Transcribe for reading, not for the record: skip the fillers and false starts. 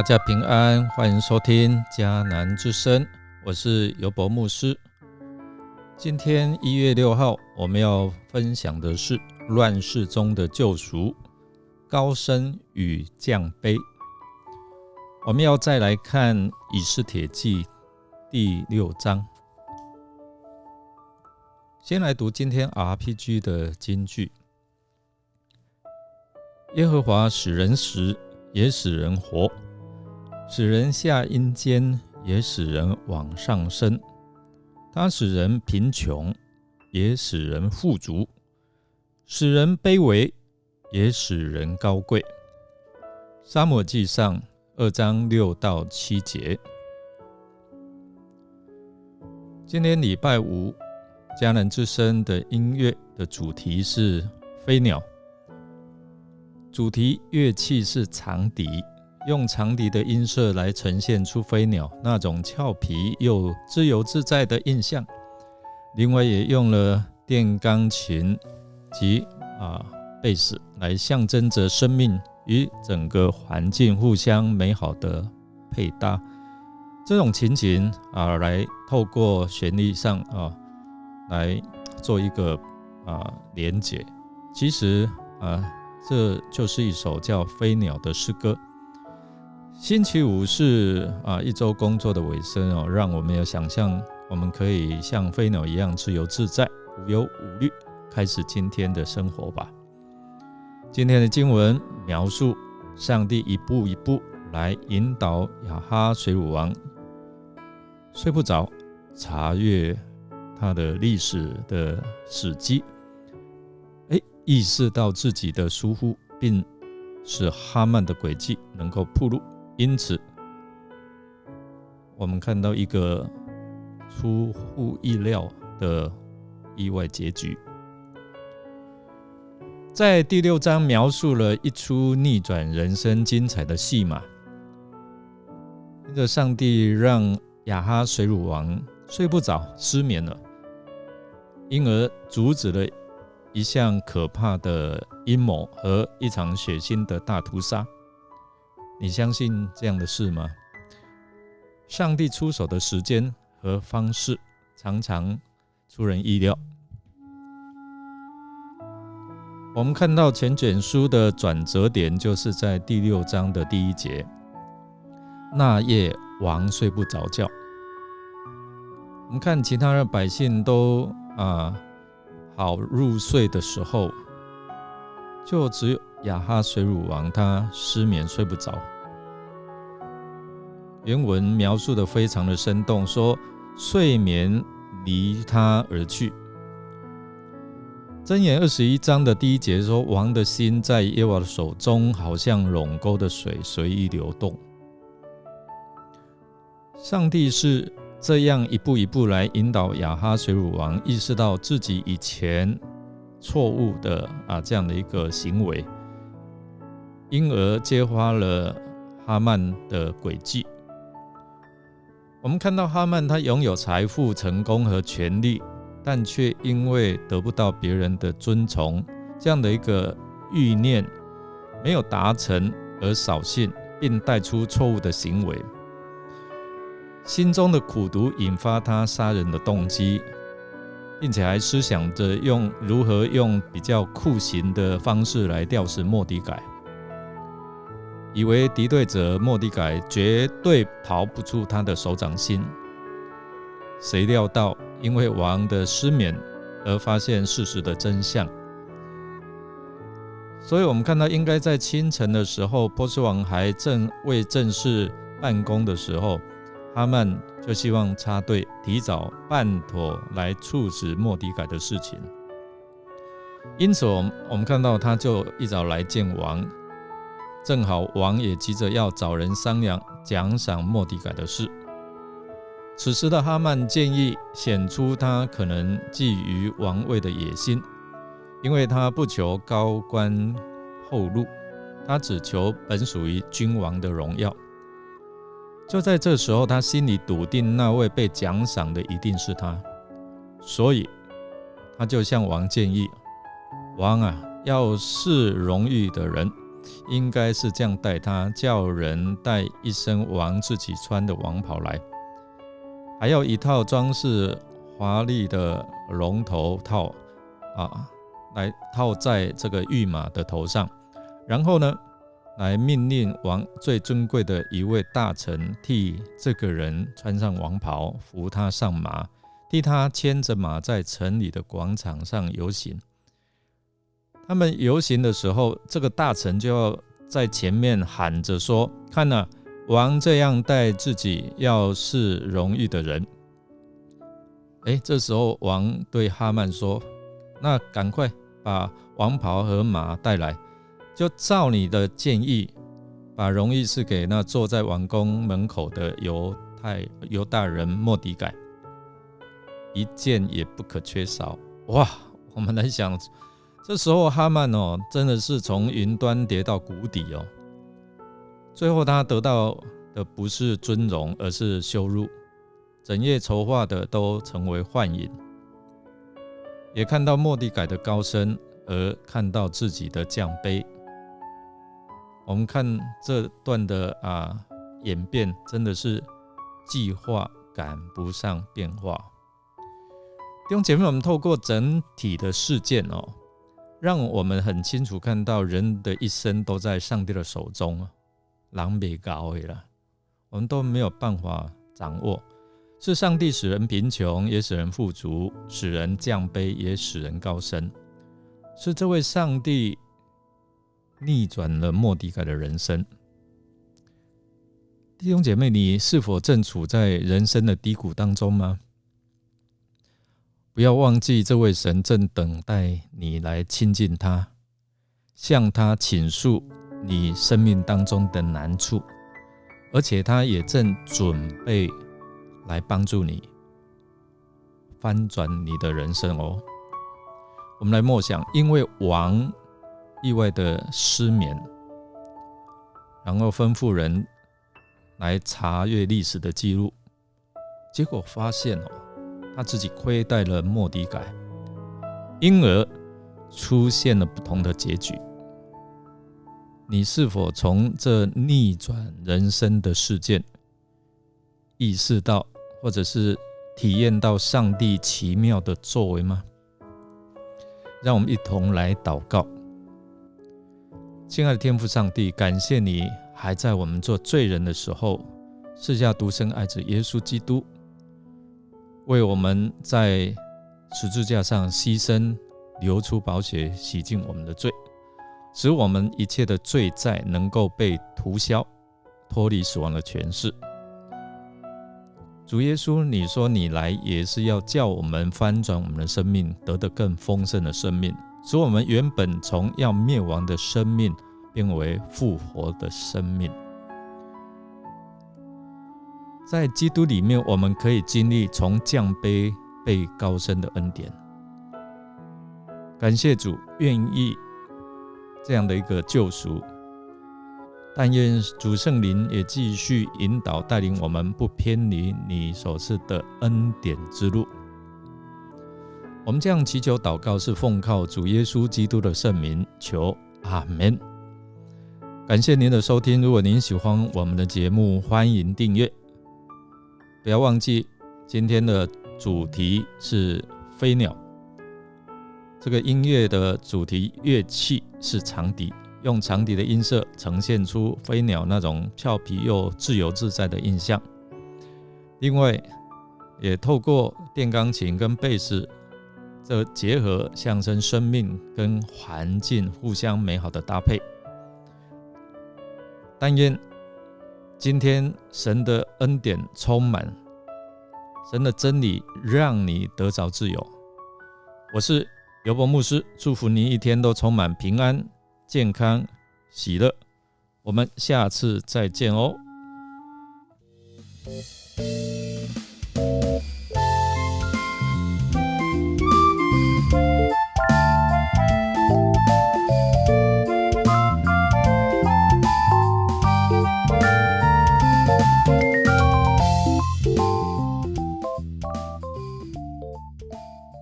大家平安，欢迎收听迦南之声，我是尤伯牧师。今天1月6号，我们要分享的是乱世中的救赎，高升与降卑。我们要再来看以斯帖记第6章。先来读今天 RPG 的金句：耶和华使人死，也使人活，使人下阴间，也使人往上升。他使人贫穷，也使人富足；使人卑微，也使人高贵。撒母耳记上2章6到7节。今天礼拜五，迦南之声的音乐的主题是飞鸟，主题乐器是长笛，用长笛的音色来呈现出飞鸟那种俏皮又自由自在的印象。另外也用了电钢琴及贝斯来象征着生命与整个环境互相美好的配搭。这种情景来透过旋律上来做一个连结。其实这就是一首叫《飞鸟》的诗歌。星期五是一周工作的尾声让我们有想象，我们可以像飞鸟一样自由自在、无忧无虑，开始今天的生活吧。今天的经文描述上帝一步一步来引导亚哈水鲁王睡不着，查阅他的历史的史迹，意识到自己的疏忽，并使哈曼的诡计能够暴露。因此我们看到一个出乎意料的意外结局。在第6章描述了一出逆转人生精彩的戏码。因着上帝让亚哈水鲁王睡不着，失眠了，因而阻止了一项可怕的阴谋和一场血腥的大屠杀。你相信这样的事吗？上帝出手的时间和方式常常出人意料。我们看到全卷书的转折点就是在第6章的第1节，那夜王睡不着觉。我们看其他的百姓都好入睡的时候，就只有亚哈水鲁王他失眠睡不着。原文描述的非常的生动，说睡眠离他而去。箴言21章的第1节说，王的心在耶和华的手中，好像垄沟的水随意流动。上帝是这样一步一步来引导亚哈水鲁王意识到自己以前错误的这样的一个行为，因而揭发了哈曼的诡计。我们看到哈曼他拥有财富、成功和权力，但却因为得不到别人的尊崇，这样的一个欲念没有达成而扫兴，并带出错误的行为。心中的苦毒引发他杀人的动机，并且还思想着如何用比较酷刑的方式来吊死末底改，以为敌对者末底改绝对逃不出他的手掌心。谁料到因为王的失眠而发现事实的真相。所以我们看到，应该在清晨的时候，波斯王还未正式办公的时候，哈曼就希望插队提早办妥来处置末底改的事情。因此我们看到他就一早来见王，正好王也急着要找人商量奖赏末底改的事。此时的哈曼建议显出他可能觊觎王位的野心，因为他不求高官厚禄，他只求本属于君王的荣耀。就在这时候，他心里笃定那位被奖赏的一定是他，所以他就向王建议，王要视荣誉的人，应该是这样带他，叫人带一身王自己穿的王袍来，还要一套装饰华丽的龙头套来套在这个御马的头上，然后呢，来命令王最尊贵的一位大臣替这个人穿上王袍，扶他上马，替他牵着马在城里的广场上游行。他们游行的时候，这个大臣就要在前面喊着说：看啊，王这样待自己要是荣誉的人。这时候王对哈曼说：那赶快把王袍和马带来，就照你的建议，把荣誉赐给那坐在王宫门口的犹大人末底改，一件也不可缺少。哇，我们来想，这时候哈曼真的是从云端跌到谷底最后他得到的不是尊荣，而是羞辱，整夜筹划的都成为幻影，也看到末底改的高升，而看到自己的降卑。我们看这段的演变，真的是计划赶不上变化。弟兄姐妹，我们透过整体的事件让我们很清楚看到人的一生都在上帝的手中，人不高的啦，我们都没有办法掌握。是上帝使人贫穷，也使人富足；使人降卑，也使人高升。是这位上帝逆转了末底改的人生。弟兄姐妹，你是否正处在人生的低谷当中吗？不要忘记，这位神正等待你来亲近他，向他倾诉你生命当中的难处，而且他也正准备来帮助你翻转你的人生我们来默想，因为王意外的失眠，然后吩咐人来查阅历史的记录，结果发现他自己亏待了末底改，因而出现了不同的结局。你是否从这逆转人生的事件意识到，或者是体验到上帝奇妙的作为吗？让我们一同来祷告。亲爱的天父上帝，感谢你还在我们做罪人的时候赐下独生爱子耶稣基督，为我们在十字架上牺牲，流出宝血，洗净我们的罪，使我们一切的罪债能够被涂消，脱离死亡的权势。主耶稣，你说你来也是要叫我们翻转我们的生命，得到更丰盛的生命，使我们原本从要灭亡的生命变为复活的生命。在基督里面，我们可以经历从降卑被高升的恩典。感谢主愿意这样的一个救赎，但愿主圣灵也继续引导带领我们，不偏离你所赐的恩典之路。我们这样祈求祷告，是奉靠主耶稣基督的圣名求，阿们。感谢您的收听，如果您喜欢我们的节目，欢迎订阅。不要忘记今天的主题是飞鸟，这个音乐的主题乐器是长笛，用长笛的音色呈现出飞鸟那种俏皮又自由自在的印象。另外也透过电钢琴跟贝斯这结合，象征生命跟环境互相美好的搭配。但愿今天神的恩典充满，神的真理让你得着自由。我是尤伯牧师，祝福你一天都充满平安、健康、喜乐。我们下次再见哦。